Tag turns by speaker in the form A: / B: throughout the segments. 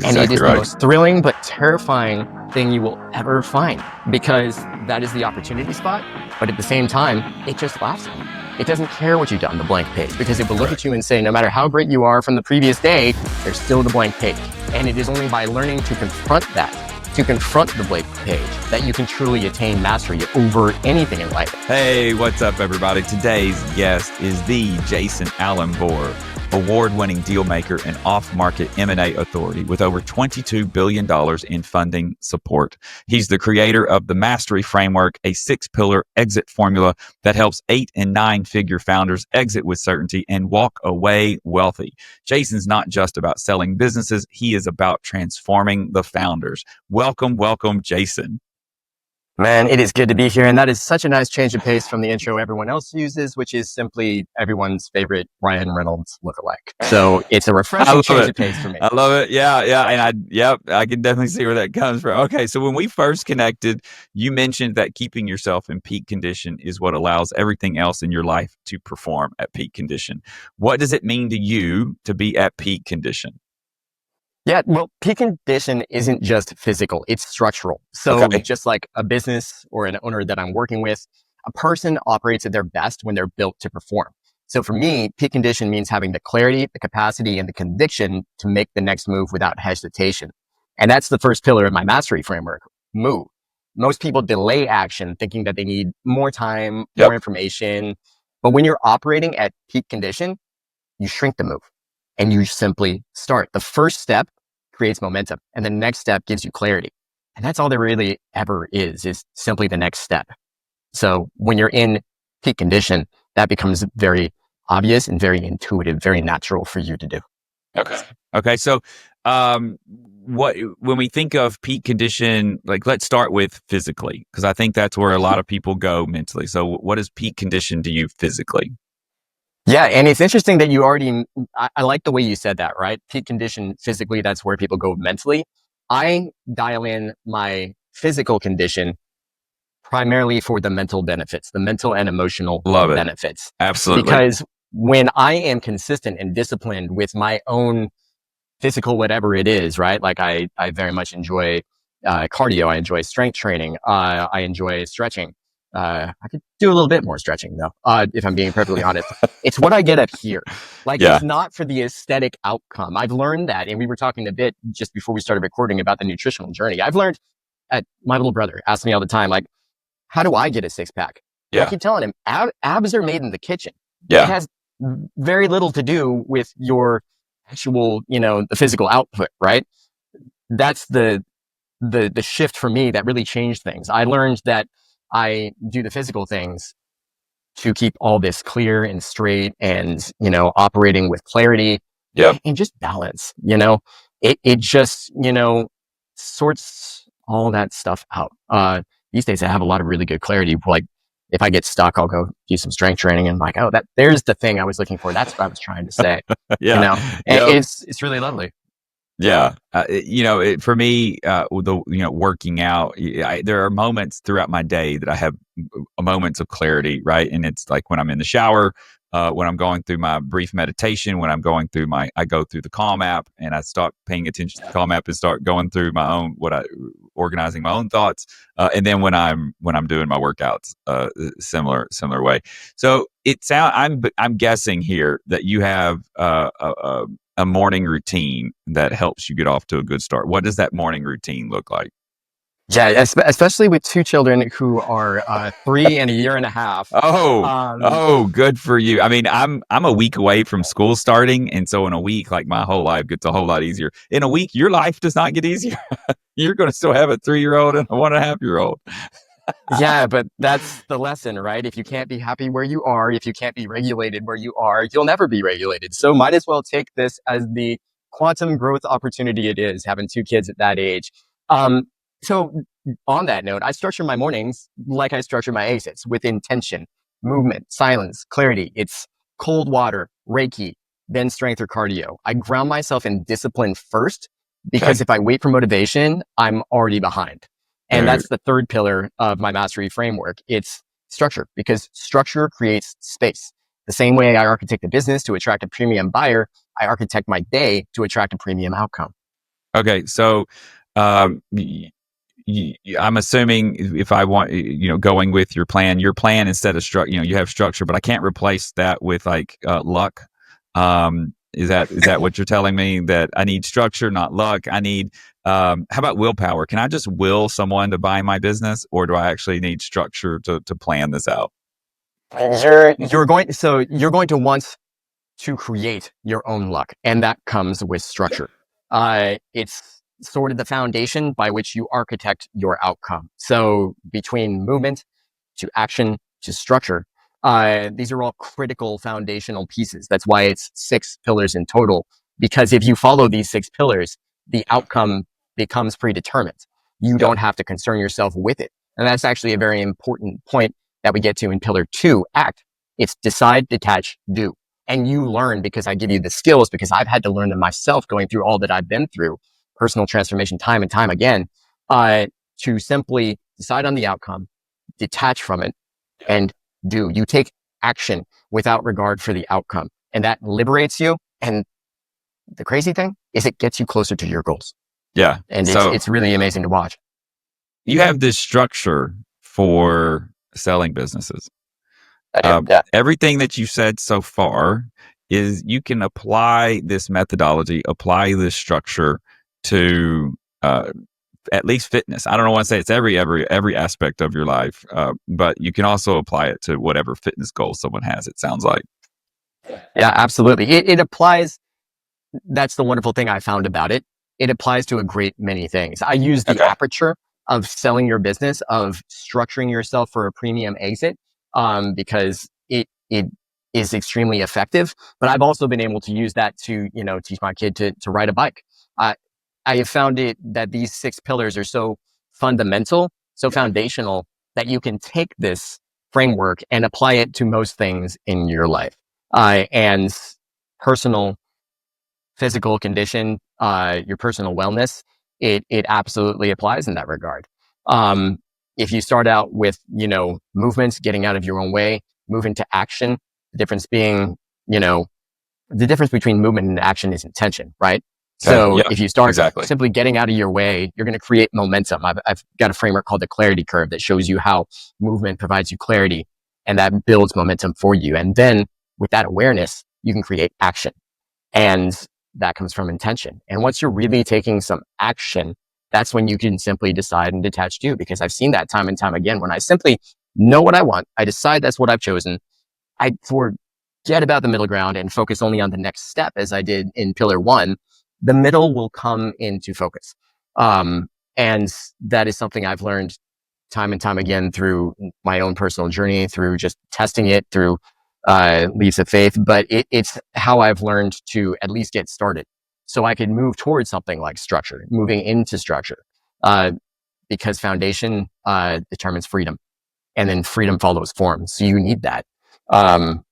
A: And it
B: exactly
A: is the
B: right.
A: most thrilling but terrifying thing you will ever find, because that is the opportunity spot. But at the same time, it just laughs at you. It doesn't care what you've done, the blank page, because it will look at you and say, no matter how great you are from the previous day, there's still the blank page. And it is only by learning to confront the blank page, that you can truly attain mastery over anything in life.
B: Hey, what's up, everybody? Today's guest is the Jason Alan Bohrer, award-winning deal maker and off-market M&A authority with over $22 billion in funding support. He's the creator of the Mastery Framework, a 6-pillar exit formula that helps 8- and 9-figure founders exit with certainty and walk away wealthy. Jason's not just about selling businesses. He is about transforming the founders. Welcome, Jason.
A: Man, it is good to be here. And that is such a nice change of pace from the intro everyone else uses, which is simply everyone's favorite Ryan Reynolds lookalike. So it's a refreshing change of pace for me.
B: I love it. Yeah. And I can definitely see where that comes from. Okay. So when we first connected, you mentioned that keeping yourself in peak condition is what allows everything else in your life to perform at peak condition. What does it mean to you to be at peak condition?
A: Yeah, well, peak condition isn't just physical, it's structural. So just like a business or an owner that I'm working with, a person operates at their best when they're built to perform. So for me, peak condition means having the clarity, the capacity, and the conviction to make the next move without hesitation. And that's the first pillar of my mastery framework, move. Most people delay action thinking that they need more time, more information. But when you're operating at peak condition, you shrink the move and you simply start. The first step creates momentum, and the next step gives you clarity. And that's all there really ever is simply the next step. So when you're in peak condition, that becomes very obvious and very intuitive, very natural for you to do.
B: Okay. So, when we think of peak condition, like let's start with physically, because I think that's where a lot of people go mentally. So what is peak condition to you physically?
A: Yeah. And it's interesting that I like the way you said that, right? Peak condition physically, that's where people go mentally. I dial in my physical condition primarily for the mental benefits, the mental and emotional benefits.
B: Absolutely.
A: Because when I am consistent and disciplined with my own physical, whatever it is, right? Like I very much enjoy cardio. I enjoy strength training. I enjoy stretching. I could do a little bit more stretching though, if I'm being perfectly honest. It's what I get up here. It's not for the aesthetic outcome. I've learned that. And we were talking a bit just before we started recording about the nutritional journey. I've learned my little brother asks me all the time, like, how do I get a 6-pack? I keep telling him abs are made in the kitchen. It has very little to do with your actual, the physical output, right? That's the shift for me that really changed things. I learned that I do the physical things to keep all this clear and straight and, operating with clarity and just balance, it just, sorts all that stuff out. These days I have a lot of really good clarity. Like if I get stuck, I'll go do some strength training and like, oh, there's the thing I was looking for. That's what I was trying to say. It's really lovely.
B: Yeah. For me, working out, there are moments throughout my day that I have moments of clarity, right? And it's like when I'm in the shower, when I'm going through my brief meditation, when I'm going through I go through the Calm app and I start paying attention to the Calm app and start going through my own, organizing my own thoughts. And then when I'm doing my workouts, similar way. So I'm guessing here that you have, a morning routine that helps you get off to a good start. What does that morning routine look like?
A: Yeah, especially with 2 children who are 3 and a year and a half.
B: Good for you. I mean, I'm a week away from school starting, and so in a week, like my whole life gets a whole lot easier. In a week, your life does not get easier. You're going to still have a 3-year-old and a 1.5-year-old.
A: Yeah, but that's the lesson, right? If you can't be happy where you are, if you can't be regulated where you are, you'll never be regulated. So might as well take this as the quantum growth opportunity it is, having 2 kids at that age. So on that note, I structure my mornings like I structure my exits, with intention, movement, silence, clarity. It's cold water, Reiki, then strength or cardio. I ground myself in discipline first, because if I wait for motivation, I'm already behind. And that's the third pillar of my mastery framework. It's structure, because structure creates space. The same way I architect a business to attract a premium buyer, I architect my day to attract a premium outcome.
B: Okay. So, um, I'm assuming if I want, going with your plan instead of structure, you have structure, but I can't replace that with like luck. Is that what you're telling me, that I need structure, not luck? I need, how about willpower? Can I just will someone to buy my business, or do I actually need structure to plan this out?
A: You're going to want to create your own luck, and that comes with structure. It's sort of the foundation by which you architect your outcome. So between movement to action to structure, these are all critical foundational pieces. That's why it's 6 pillars in total, because if you follow these 6 pillars, the outcome becomes predetermined. You
B: Yep.
A: don't have to concern yourself with it. And that's actually a very important point that we get to in pillar 2, act. It's decide, detach, do. And you learn, because I give you the skills, because I've had to learn them myself going through all that I've been through, personal transformation time and time again, to simply decide on the outcome, detach from it, and do. You take action without regard for the outcome, and that liberates you. And the crazy thing is it gets you closer to your goals.
B: Yeah.
A: And
B: So
A: it's really amazing to watch.
B: you have this structure for selling businesses.
A: I do. Yeah.
B: Everything that you said so far is you can apply this methodology, apply this structure to at least fitness. I don't want to say it's every aspect of your life, but you can also apply it to whatever fitness goal someone has. It sounds like.
A: Yeah, absolutely. It applies. That's the wonderful thing I found about it. It applies to a great many things. I use the
B: Okay.
A: aperture of selling your business, of structuring yourself for a premium exit, because it is extremely effective. But I've also been able to use that to, teach my kid to ride a bike. I I have found it that these 6 pillars are so fundamental, so foundational, that you can take this framework and apply it to most things in your life. And personal physical condition, your personal wellness, it absolutely applies in that regard. Um, if you start out with, movements, getting out of your own way, move into action, the difference being, you know, the difference between movement and action is intention, right?
B: Okay.
A: So
B: Yeah.
A: if you start
B: Exactly.
A: simply getting out of your way, you're going to create momentum. I've got a framework called the clarity curve that shows you how movement provides you clarity, and that builds momentum for you. And then with that awareness, you can create action. And that comes from intention. And once you're really taking some action, that's when you can simply decide and detach to, because I've seen that time and time again. When I simply know what I want, I decide that's what I've chosen, I forget about the middle ground and focus only on the next step, as I did in pillar 1. The middle will come into focus. And that is something I've learned time and time again through my own personal journey, through just testing it, through leaps of faith. But it's how I've learned to at least get started, so I could move towards something like structure, moving into structure, uh, because foundation determines freedom, and then freedom follows form. So you need that. Um,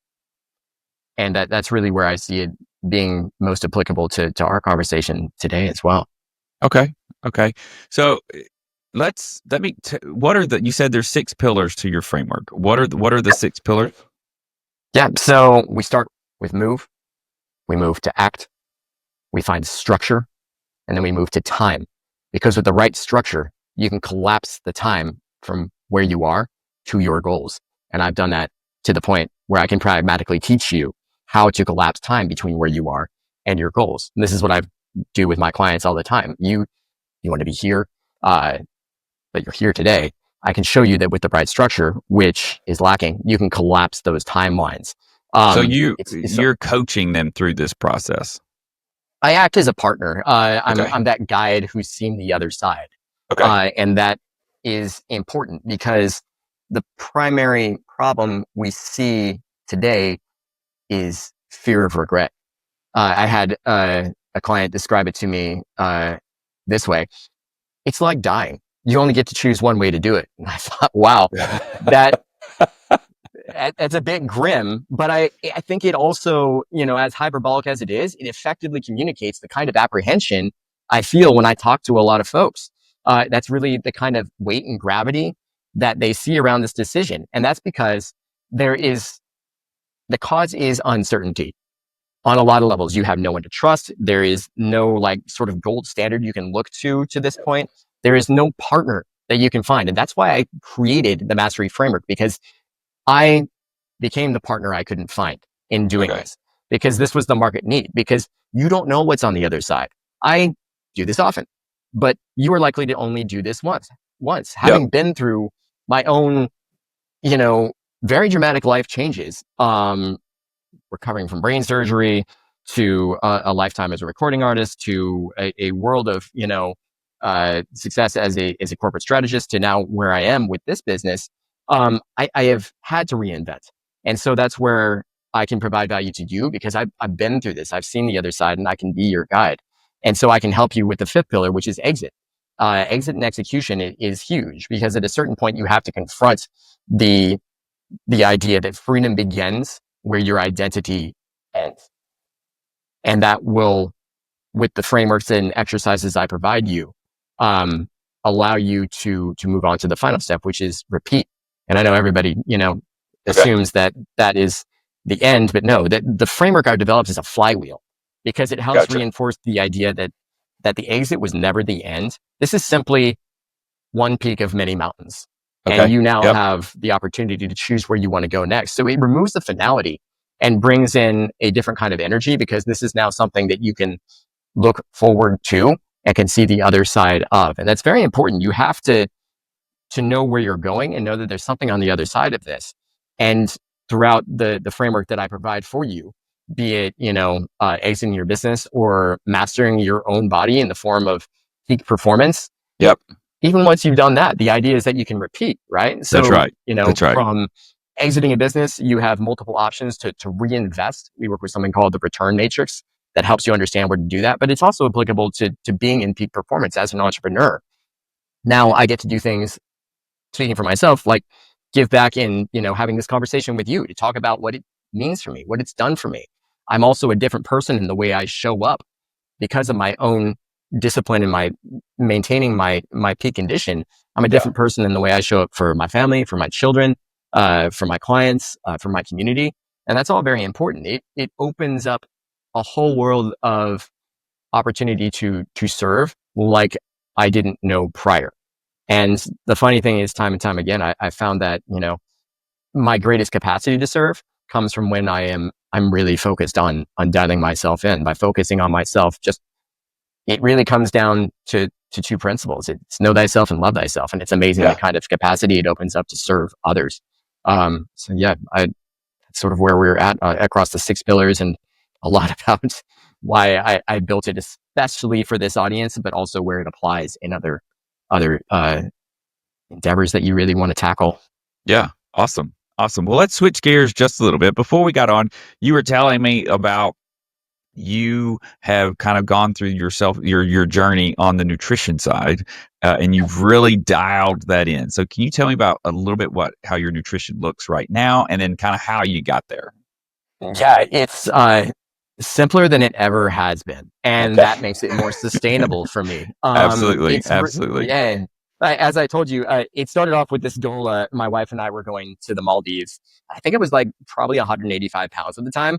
A: and that's really where I see it being most applicable to our conversation today as well.
B: Okay. Okay. So what are you said there's 6 pillars to your framework. What are the 6 pillars?
A: Yeah. So we start with move, we move to act, we find structure, and then we move to time. Because with the right structure, you can collapse the time from where you are to your goals. And I've done that to the point where I can pragmatically teach you how to collapse time between where you are and your goals. And this is what I do with my clients all the time. You want to be here, but you're here today. I can show you that with the right structure, which is lacking, you can collapse those timelines.
B: So
A: It's
B: you're coaching them through this process.
A: I act as a partner.
B: Okay.
A: I'm that guide who's seen the other side,
B: Okay.
A: and that is important, because the primary problem we see today is fear of regret. I had a client describe it to me this way: it's like dying. You only get to choose one way to do it. And I thought, wow, that that's a bit grim, but I think it also, as hyperbolic as it is, it effectively communicates the kind of apprehension I feel when I talk to a lot of folks. That's really the kind of weight and gravity that they see around this decision. And that's because the cause is uncertainty. on a lot of levels. You have no one to trust. There is no like sort of gold standard you can look to this point. There is no partner that you can find. And that's why I created the mastery framework, because I became the partner I couldn't find in doing this, because this was the market need, because you don't know what's on the other side. I do this often, but you are likely to only do this once, having been through my own, very dramatic life changes, recovering from brain surgery to a lifetime as a recording artist to a world of, success as a corporate strategist to now where I am with this business. I have had to reinvent. And so that's where I can provide value to you, because I've been through this. I've seen the other side, and I can be your guide. And so I can help you with the fifth pillar, which is exit. Exit and execution is huge, because at a certain point you have to confront the idea that freedom begins where your identity ends. And that will, with the frameworks and exercises I provide you, allow you to move on to the final step, which is repeat. And I know everybody, assumes that is the end, but no, that the framework I've developed is a flywheel, because it helps reinforce the idea that the exit was never the end. This is simply one peak of many mountains. And you now have the opportunity to choose where you want to go next. So it removes the finality and brings in a different kind of energy, because this is now something that you can look forward to and can see the other side of. And that's very important. You have to know where you're going and know that there's something on the other side of this. And throughout the framework that I provide for you, be it, exiting your business or mastering your own body in the form of peak performance. Even once you've done that, the idea is that you can repeat, right? So, from exiting a business, you have multiple options to reinvest. We work with something called the return matrix that helps you understand where to do that. But it's also applicable to being in peak performance as an entrepreneur. Now I get to do things, speaking for myself, like give back in, having this conversation with you to talk about what it means for me, what it's done for me. I'm also a different person in the way I show up because of my own discipline and my maintaining my peak condition. I'm a different person in the way I show up for my family, for my children, for my clients, for my community. And that's all very important. It opens up a whole world of opportunity to serve like I didn't know prior. And the funny thing is, time and time again, I found that, my greatest capacity to serve comes from when I'm really focused on dialing myself in. By focusing on myself, it really comes down to two principles. It's know thyself and love thyself. And it's amazing the kind of capacity it opens up to serve others. That's sort of where we're at across the 6 pillars, and a lot about why I built it especially for this audience, but also where it applies in other endeavors that you really want to tackle.
B: Yeah. Awesome. Well, let's switch gears just a little bit. Before we got on, you were telling me about you have kind of gone through your journey on the nutrition side, and you've really dialed that in. So can you tell me about a little bit how your nutrition looks right now, and then kind of how you got there?
A: Yeah, it's simpler than it ever has been, and that makes it more sustainable for me.
B: Absolutely.
A: Yeah. As I told you, it started off with this goal. My wife and I were going to the Maldives. I think it was like probably 185 pounds at the time.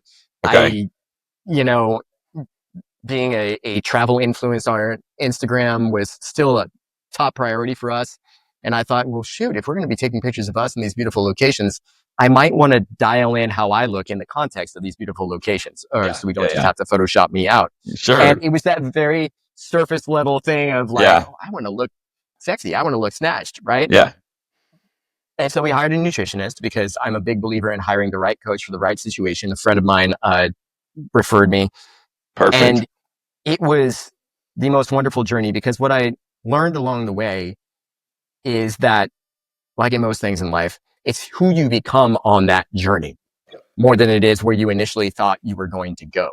A: Being a travel influencer on Instagram was still a top priority for us. And I thought, well, shoot, if we're going to be taking pictures of us in these beautiful locations, I might want to dial in how I look in the context of these beautiful locations, so we don't just have to Photoshop me out.
B: Sure.
A: And it was that very surface level thing of like, oh, I want to look sexy. I want to look snatched, right?
B: Yeah.
A: And so we hired a nutritionist, because I'm a big believer in hiring the right coach for the right situation. A friend of mine referred me.
B: Perfect.
A: And it was the most wonderful journey, because what I learned along the way is that, like in most things in life, it's who you become on that journey more than it is where you initially thought you were going to go.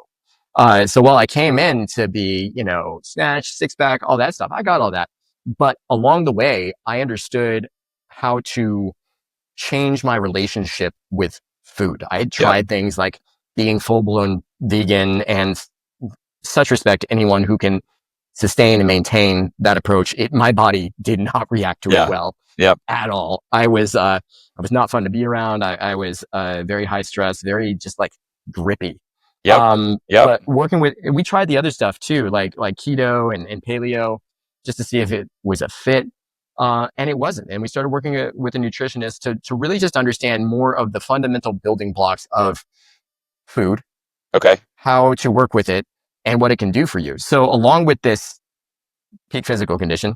A: So while I came in to be, snatch, 6-pack, all that stuff, I got all that. But along the way, I understood how to change my relationship with food. I had tried things like being full-blown vegan, and such respect to anyone who can sustain and maintain that approach. My body did not react to it well at all. I was not fun to be around. I was very high stress, very just like grippy.
B: Yep. Yep.
A: But we tried the other stuff too, like keto and paleo, just to see if it was a fit. And it wasn't. And we started working with a nutritionist to really just understand more of the fundamental building blocks of food,
B: Okay.
A: how to work with it, and what it can do for you. So along with this peak physical condition,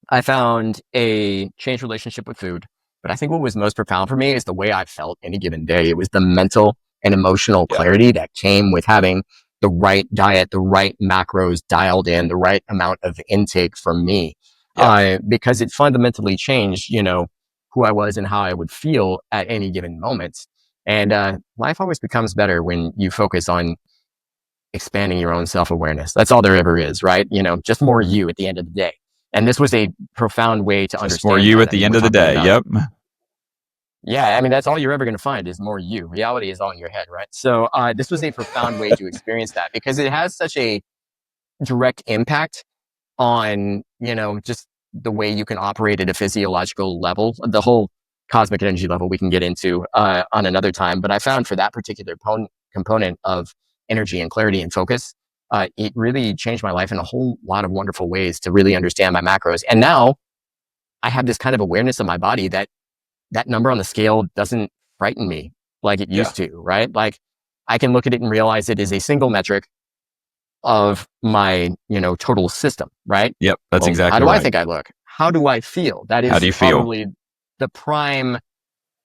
A: I found a changed relationship with food. But I think what was most profound for me is the way I felt any given day. It was the mental and emotional clarity that came with having the right diet, the right macros dialed in, the right amount of intake for me. Because it fundamentally changed, who I was and how I would feel at any given moment. And life always becomes better when you focus on expanding your own self-awareness. That's all there ever is, right? Just more you at the end of the day. And this was a profound way to understand.
B: More you at the end of the day. Yep.
A: Yeah, I mean, that's all you're ever going to find is more you. Reality is all in your head, right? So this was a profound way to experience that because it has such a direct impact on, just the way you can operate at a physiological level, the whole cosmic energy level we can get into on another time. But I found for that particular component of energy and clarity and focus, it really changed my life in a whole lot of wonderful ways to really understand my macros. And now I have this kind of awareness of my body that number on the scale doesn't frighten me like it used to, right? Like I can look at it and realize it is a single metric of my, total system, right?
B: Yep. That's exactly
A: how do
B: right.
A: I think I look? How do I feel? That is
B: How do you feel?
A: Probably the prime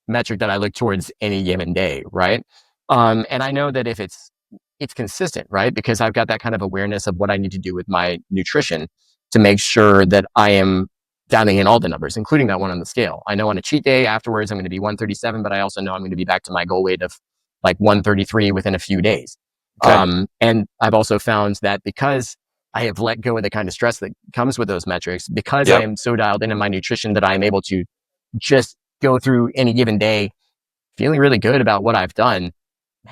A: metric that I look towards any given day, right? And I know that if it's consistent, right? Because I've got that kind of awareness of what I need to do with my nutrition to make sure that I am dialing in all the numbers, including that one on the scale. I know on a cheat day afterwards, I'm going to be 137, but I also know I'm going to be back to my goal weight of like 133 within a few days. Okay. And I've also found that because I have let go of the kind of stress that comes with those metrics, because I am so dialed into my nutrition that I am able to just go through any given day feeling really good about what I've done,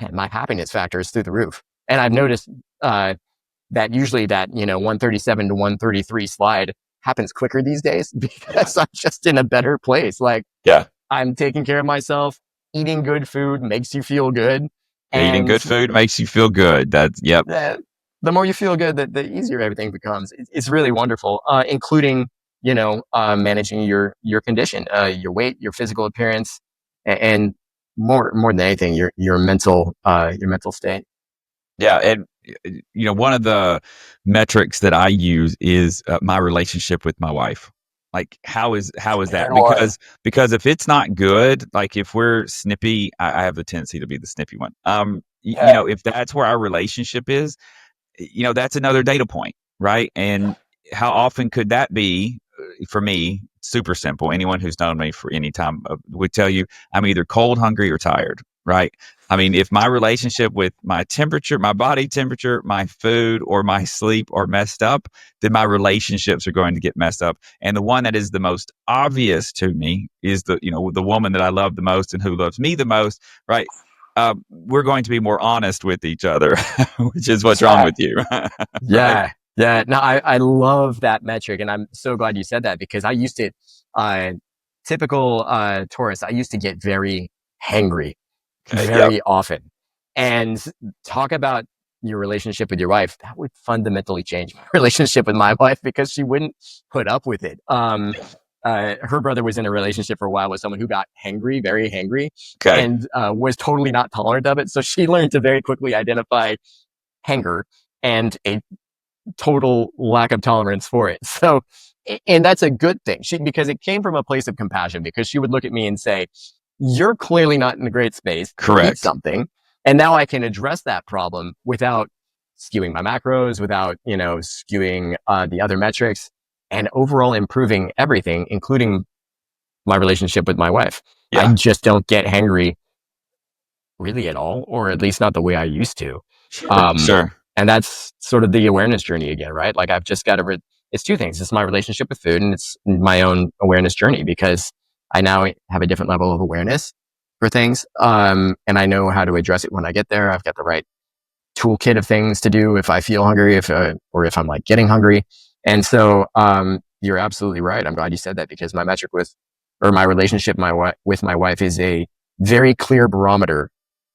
A: man, my happiness factor is through the roof. And I've noticed that usually that, 137 to 133 slide happens quicker these days because I'm just in a better place. Like, I'm taking care of myself. Eating good food makes you feel good.
B: Eating good food makes you feel good. That's
A: the more you feel good, the easier everything becomes. It's really wonderful, including managing your condition, your weight, your physical appearance, and more than anything, your mental state.
B: Yeah, and one of the metrics that I use is my relationship with my wife. Like, how is that? Because if it's not good, like if we're snippy, I have the tendency to be the snippy one. If that's where our relationship is, that's another data point, right? And how often could that be for me? Super simple. Anyone who's known me for any time would tell you I'm either cold, hungry, or tired, right? I mean, if my relationship with my temperature, my body temperature, my food, or my sleep are messed up, then my relationships are going to get messed up. And the one that is the most obvious to me is the woman that I love the most and who loves me the most, right? We're going to be more honest with each other, which is what's wrong with you.
A: Right? Yeah. No, I love that metric. And I'm so glad you said that because I used to, typical Taurus, I used to get very hangry very often. And talk about your relationship with your wife, that would fundamentally change my relationship with my wife because she wouldn't put up with it. Her brother was in a relationship for a while with someone who got hangry, very hangry, and was totally not tolerant of it. So she learned to very quickly identify hanger and a total lack of tolerance for it. So, and that's a good thing. Because it came from a place of compassion, because she would look at me and say, you're clearly not in a great space.
B: Correct.
A: Eat something. And now I can address that problem without skewing my macros, without, skewing the other metrics, and overall improving everything, including my relationship with my wife. I just don't get hangry really at all, or at least not the way I used to.
B: Sure.
A: And that's sort of the awareness journey again, right? Like I've just got to, it's two things. It's my relationship with food and it's my own awareness journey, because I now have a different level of awareness for things. And I know how to address it when I get there. I've got the right toolkit of things to do if I feel hungry, or if I'm like getting hungry. And so, you're absolutely right. I'm glad you said that, because my metric my relationship with my wife is a very clear barometer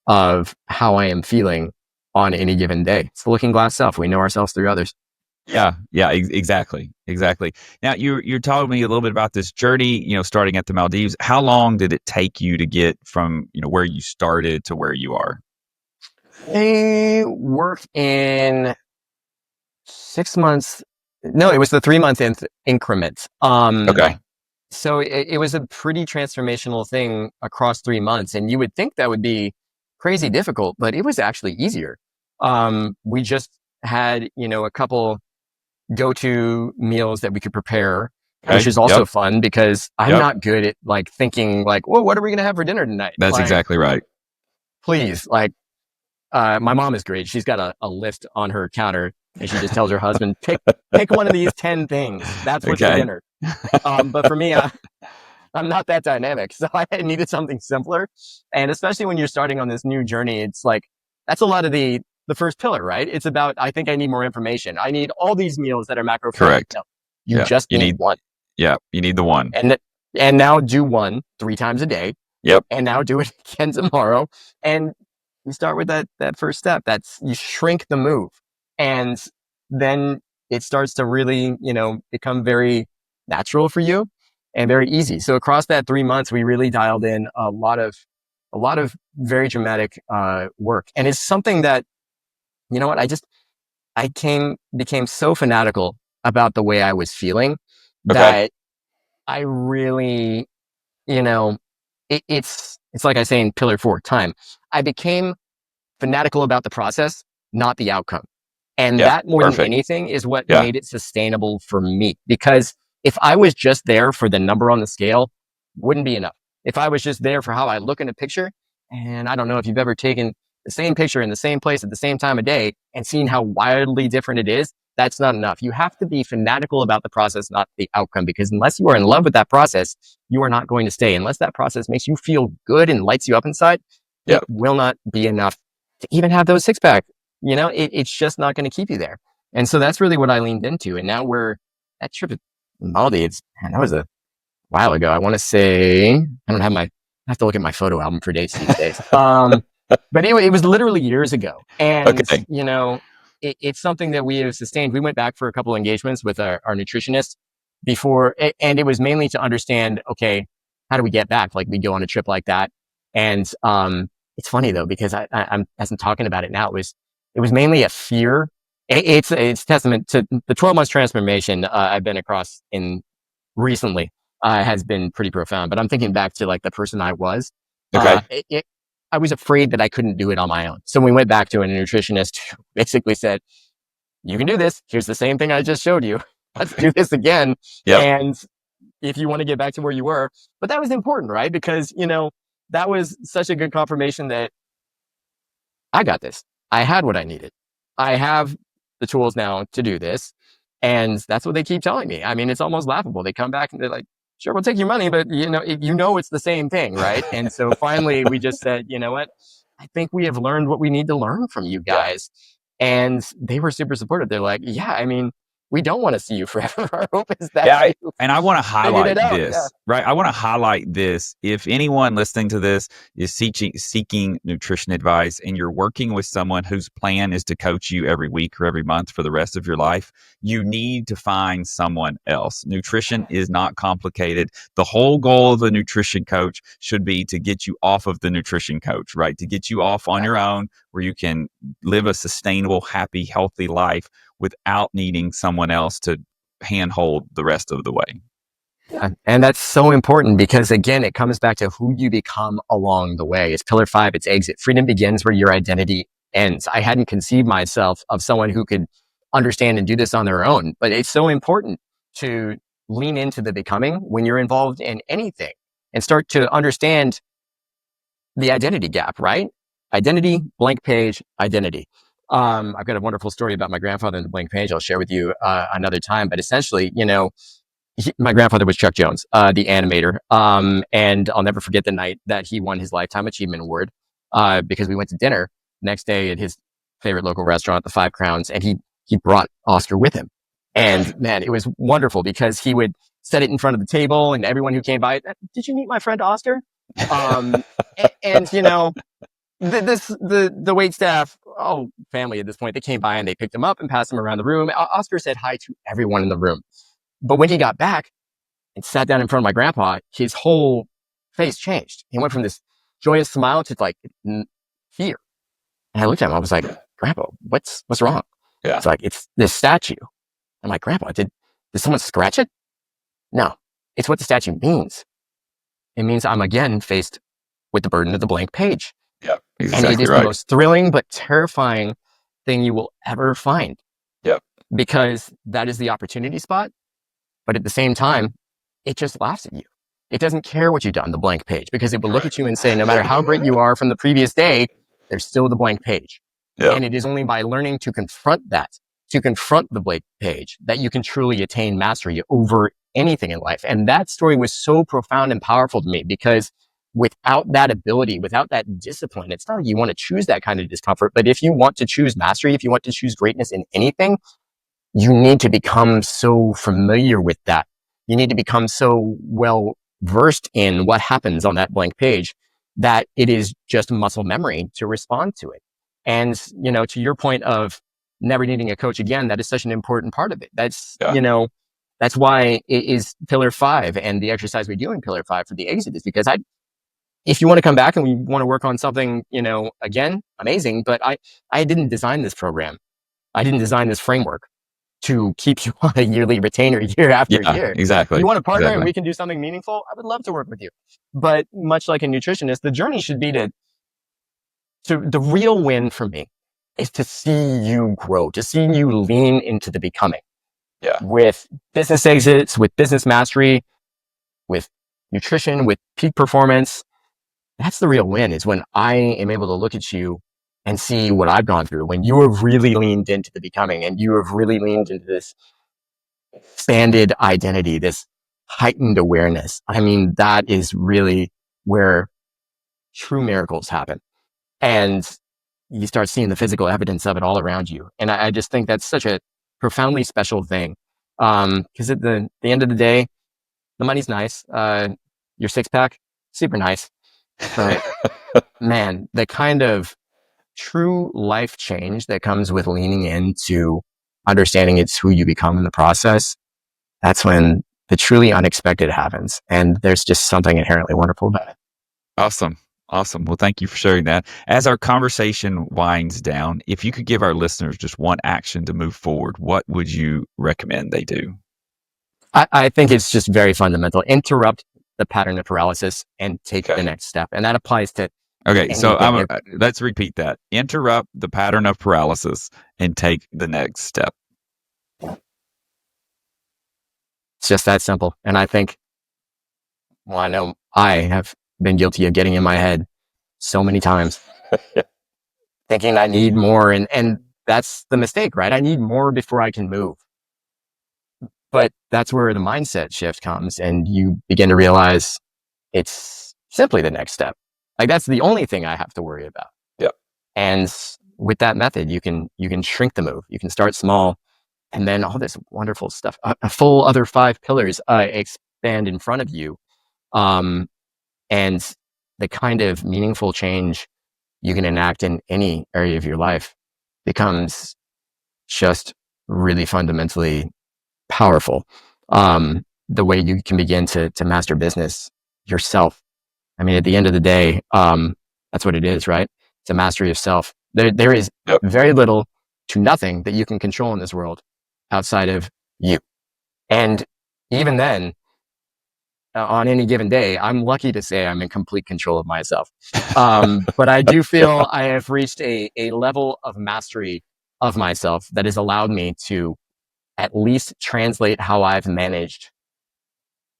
A: of how I am feeling on any given day. It's the looking glass self. We know ourselves through others.
B: Yeah, yeah, exactly, exactly. Now you're telling me a little bit about this journey, starting at the Maldives. How long did it take you to get from where you started to where you are?
A: I worked in 6 months. No, it was the 3 month increment.
B: Okay,
A: So it was a pretty transformational thing across 3 months. And you would think that would be crazy difficult, but it was actually easier. We just had, a couple go-to meals that we could prepare, which
B: okay,
A: is also
B: yep,
A: fun because I'm
B: yep.
A: not good at like thinking like, well, what are we going to have for dinner tonight?
B: That's
A: Like,
B: exactly right.
A: please, like, my mom is great. She's got a list on her counter and she just tells her husband, pick one of these 10 things. That's what's for
B: Okay,
A: dinner. But for me, I'm not that dynamic. So I needed something simpler. And especially when you're starting on this new journey, it's like, that's a lot of the first pillar, right? It's about, I think I need more information. I need all these meals that are macro friendly.
B: correct.
A: No, you
B: Yeah,
A: just need one.
B: you need the one.
A: And, and now do one 3 times a day.
B: Yep,
A: And now do it again tomorrow. And you start with that first step. That's, you shrink the move. And then it starts to really, become very natural for you and very easy. So across that 3 months, we really dialed in a lot of very dramatic work. And it's something that, you know what, became so fanatical about the way I was feeling
B: okay,
A: that I really, you know, it's like I say in pillar 4, time. I became fanatical about the process, not the outcome. And
B: yeah,
A: that more than
B: perfect.
A: anything is what
B: Yeah,
A: made it sustainable for me. Because if I was just there for the number on the scale, wouldn't be enough. If I was just there for how I look in a picture, and I don't know if you've ever taken the same picture in the same place at the same time of day and seen how wildly different it is, that's not enough. You have to be fanatical about the process, not the outcome, because unless you are in love with that process, you are not going to stay. Unless that process makes you feel good and lights you up inside, it
B: yep.
A: will not be enough to even have those six pack. It's just not going to keep you there. And so that's really what I leaned into. And now that trip to Maldives, man, that was a while ago. I want to say, I have to look at my photo album for dates these days. But anyway, it was literally years ago. And,
B: Okay,
A: it's something that we have sustained. We went back for a couple of engagements with our nutritionist before, and it was mainly to understand, okay, how do we get back? Like we go on a trip like that. And, it's funny though, because as I'm talking about it now, it was mainly a fear. It's testament to the 12 months transformation I've been across in recently has been pretty profound. But I'm thinking back to like the person I was.
B: okay.
A: I was afraid that I couldn't do it on my own. So we went back to a nutritionist who basically said, "You can do this. Here's the same thing I just showed you. Let's do this again."
B: Yep.
A: And if you want to get back to where you were, but that was important, right? Because that was such a good confirmation that I got this. I had what I needed. I have the tools now to do this. And that's what they keep telling me. I mean, it's almost laughable. They come back and they're like, sure, we'll take your money, but it's the same thing, right? And so finally we just said, you know what? I think we have learned what we need to learn from you
B: Yeah.
A: guys. And they were super supportive. They're like, yeah, I mean, we don't want to see you forever. Our hope is that
B: Yeah,
A: you
B: and I want to
A: figured it
B: highlight
A: out. Yeah.
B: this, right? I want to highlight this. If anyone listening to this is seeking nutrition advice and you're working with someone whose plan is to coach you every week or every month for the rest of your life, you need to find someone else. Nutrition is not complicated. The whole goal of a nutrition coach should be to get you off of the nutrition coach, right? To get you off on your own where you can live a sustainable, happy, healthy life without needing someone else to handhold the rest of the way.
A: Yeah. And that's so important because again, it comes back to who you become along the way. It's pillar 5, it's exit. Freedom begins where your identity ends. I hadn't conceived myself of someone who could understand and do this on their own, but it's so important to lean into the becoming when you're involved in anything and start to understand the identity gap, right? Identity, blank page, identity. I've got a wonderful story about my grandfather and the blank page I'll share with you another time, but essentially, my grandfather was Chuck Jones, the animator. And I'll never forget the night that he won his Lifetime Achievement Award because we went to dinner next day at his favorite local restaurant, the Five Crowns, and he brought Oscar with him. And man, it was wonderful because he would set it in front of the table and everyone who came by, did you meet my friend Oscar? And the wait staff all family at this point. They came by and they picked him up and passed him around the room. Oscar said hi to everyone in the room. But when he got back and sat down in front of my grandpa, his whole face changed. He went from this joyous smile to like fear. And I looked at him. I was like, Grandpa, what's wrong?
B: Yeah.
A: It's like, it's this statue. I'm like, Grandpa, did someone scratch it? No, it's what the statue means. It means I'm again faced with the burden of the blank page.
B: Yeah,
A: And it is the most thrilling but terrifying thing you will ever find.
B: Yep.
A: Because that is the opportunity spot. But at the same time, it just laughs at you. It doesn't care what you've done, the blank page, because it will look at you and say, no matter how great you are from the previous day, there's still the blank page. Yep. And it is only by learning to confront that, to confront the blank page, that you can truly attain mastery over anything in life. And that story was so profound and powerful to me, because without that ability, without that discipline, it's not like you want to choose that kind of discomfort. But if you want to choose mastery, if you want to choose greatness in anything, you need to become so familiar with that. You need to become so well versed in what happens on that blank page that it is just muscle memory to respond to it. And, you know, to your point of never needing a coach again, that is such an important part of it. That's, you know, that's why it is pillar 5 and the exercise we do in pillar 5 for the exit is because if you want to come back and we want to work on something, you know, again, amazing. But I didn't design this program. I didn't design this framework to keep you on a yearly retainer year after year.
B: Exactly.
A: You want to partner and we can do something meaningful? I would love to work with you. But much like a nutritionist, the journey should be to the real win for me is to see you grow, to see you lean into the becoming.
B: Yeah.
A: With business exits, with business mastery, with nutrition, with peak performance. That's the real win, is when I am able to look at you and see what I've gone through, when you have really leaned into the becoming and you have really leaned into this expanded identity, this heightened awareness. I mean, that is really where true miracles happen. And you start seeing the physical evidence of it all around you. And I just think that's such a profoundly special thing. Because at the end of the day, the money's nice. Your 6-pack, super nice. But man, the kind of true life change that comes with leaning into understanding it's who you become in the process, that's when the truly unexpected happens. And there's just something inherently wonderful about it.
B: Awesome. Well, thank you for sharing that. As our conversation winds down, if you could give our listeners just one action to move forward, what would you recommend they do?
A: I think it's just very fundamental. Interrupt the pattern of paralysis and take the next step. And that applies to
B: Okay, so let's repeat that. Interrupt the pattern of paralysis and take the next step.
A: It's just that simple. And I think, well, I know I have been guilty of getting in my head so many times, thinking I need more. And that's the mistake, right? I need more before I can move. But that's where the mindset shift comes, and you begin to realize it's simply the next step. Like, that's the only thing I have to worry about.
B: Yep.
A: And with that method, you can shrink the move. You can start small, and then all this wonderful stuff, a full other 5 pillars expand in front of you. And the kind of meaningful change you can enact in any area of your life becomes just really fundamentally powerful. The way you can begin to master business yourself. I mean, at the end of the day, that's what it is, right? It's a mastery of self. There is very little to nothing that you can control in this world outside of you. And even then, on any given day, I'm lucky to say I'm in complete control of myself. But I do feel I have reached a level of mastery of myself that has allowed me to at least translate how I've managed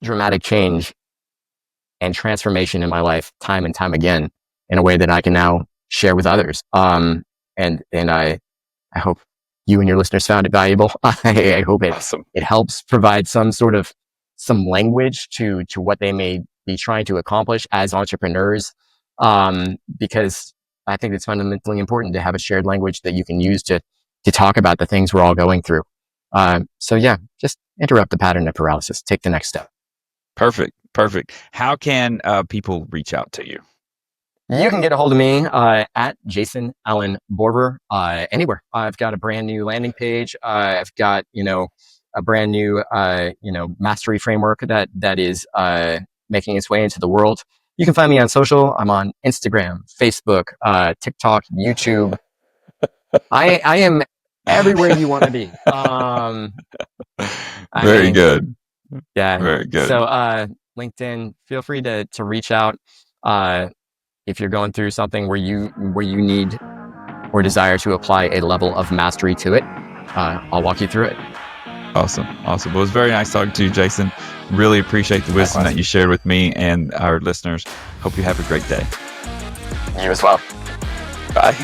A: dramatic change and transformation in my life time and time again in a way that I can now share with others. And I hope you and your listeners found it valuable. I hope it helps provide some language to what they may be trying to accomplish as entrepreneurs. Because I think it's fundamentally important to have a shared language that you can use to talk about the things we're all going through. So yeah, just interrupt the pattern of paralysis. Take the next step.
B: Perfect. How can people reach out to you?
A: You can get a hold of me at Jason Alan Bohrer anywhere. I've got a brand new landing page. I've got, a brand new, mastery framework that is making its way into the world. You can find me on social. I'm on Instagram, Facebook, TikTok, YouTube. I am everywhere you want to be.
B: Very good.
A: Yeah.
B: Very good.
A: So LinkedIn, feel free to reach out if you're going through something where you need or desire to apply a level of mastery to it. I'll walk you through it.
B: Awesome. Well, it was very nice talking to you, Jason. Really appreciate the wisdom that you shared with me and our listeners. Hope you have a great day.
A: You as well.
B: Bye.